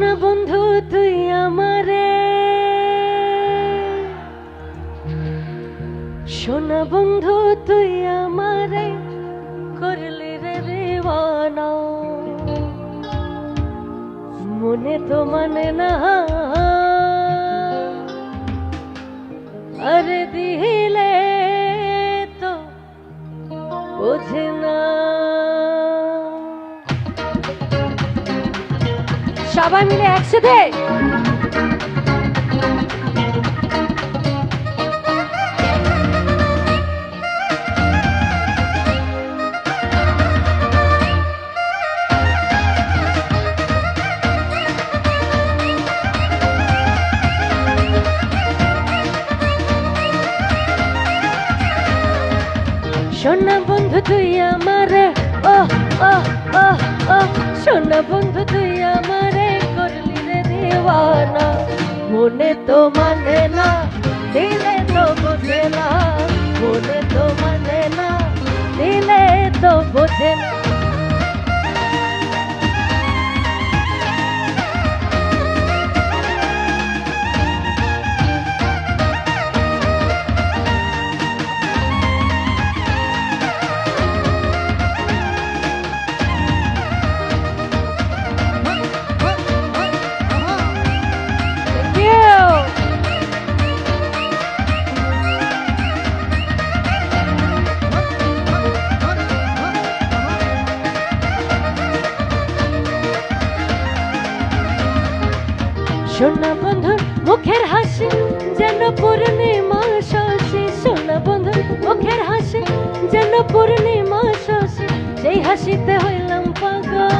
সোনা বন্ধু তুই আমারে, সোনা বন্ধু তুই আমারে করলি রে দিওয়ানা, মনে তো মানে না আরে দিলে তো বোঝে না। সবাই মিলে একসাথে সোনা বন্ধু তুই আমারে, ও ও ও ও সোনা বন্ধু তুই আমারে করলি রে দিওয়ানা, মনে তো মানে না দিলে তো বোঝে না, মনে তো মানে না দিলে তো বোঝে না। সোনা বন্ধুর মুখের হাসি যেন পূর্ণিমা শশী, সোনা বন্ধুর মুখের হাসি যেন পূর্ণিমা শশী, সেই হাসিতে হইলাম পাগল,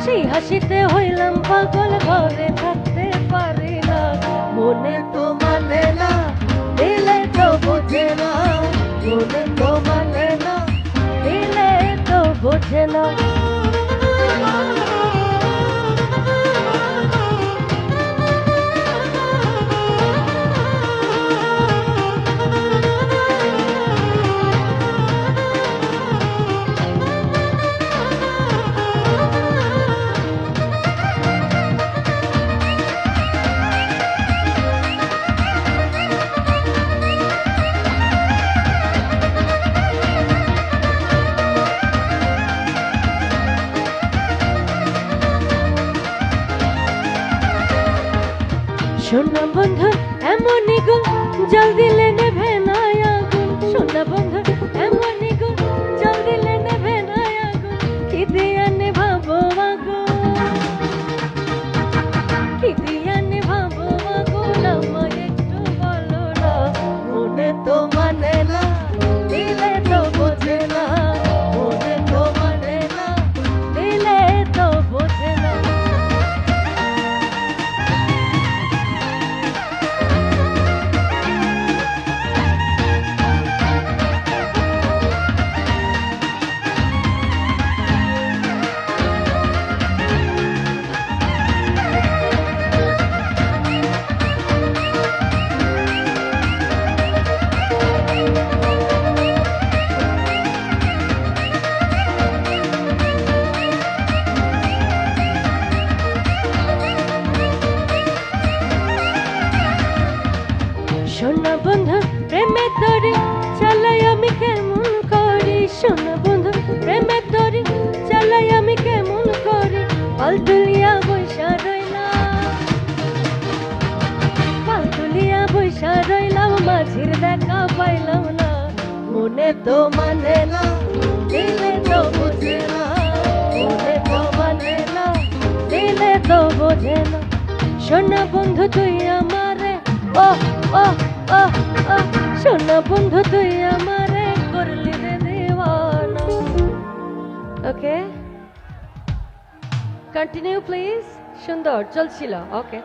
সেই হাসিতে হইলাম পাগল, ঘরে থাকতে পারি না, মনে তো মানে না দিলে তো বোঝে না, মনে তো মানে না দিলে তো বোঝে না। সোনা বন্ধু এমনই গুণ জল দিলে নেভে না আগুন, সোনা বন্ধু এমনই গুণ জল দিলে নেভে না আগুন, কি দিয়া নেভাবো আগুন, কি দিয়া নেভাবো আগুন, আমায় একটু বলো না, মনে তো মানে না দিলে তো বোঝে না, মনে তো মানে না দিলে তো বোঝে না। সোনা বন্ধু প্রেমের দড়ি চালাই আমি কেমন করি, সোনা বন্ধু প্রেমের দড়ি চালাই আমি কেমন করি, পালতুলিয়া বৈশা রইলাম, পালতুলিয়া বৈশা রইলাম, মাঝির দেখা পাইলাম না, মনে তো মানে না দিলে তো বোঝে না, মনে তো মানে না দিলে তো বোঝে না। সোনা বন্ধু তুই আমারে, ও ও ও ও সোনা বন্ধু তুই আমারে করলি রে দিওয়ানা। ওকে, কন্টিনিউ প্লিজ। সুন্দর চলছিল। ওকে,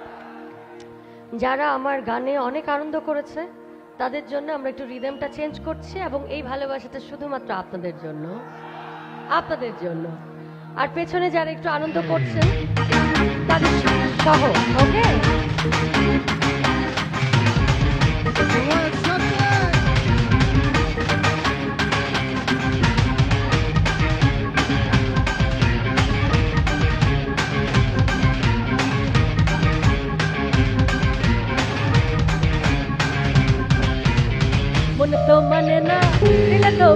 যারা আমার গানে অনেক আনন্দ করেছে তাদের জন্য আমরা একটু রিদমটা চেঞ্জ করছি, এবং এই ভালোবাসাটা শুধুমাত্র আপনাদের জন্য, আপনাদের জন্য। আর পেছনে যারা একটু আনন্দ করছেন তাদের সহ। ওকে,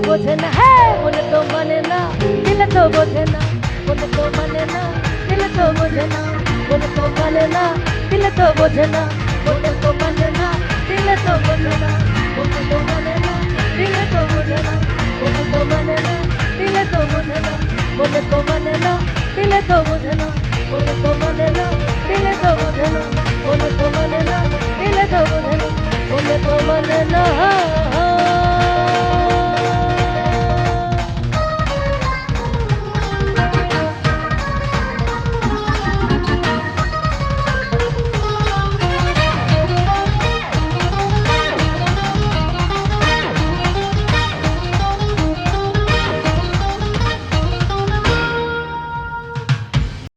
বোঝে না, হ্যাঁ মনে তো মানে না, দিলে তো বোঝে না, মনে তো মানে না, দিলে তো বোঝে না, মনে তো মানে না, দিলে তো বোঝে না, মনে তো মানে না, দিলে তো বোঝে না, মনে তো মানে না, দিলে তো বোঝে না, মনে তো মানে না, দিলে তো বোঝে না, মনে তো মানে না, দিলে তো বোঝে না, মনে তো মানে না, দিলে তো বোঝে না, মনে তো মানে না, দিলে তো বোঝে না, মনে তো মানে না।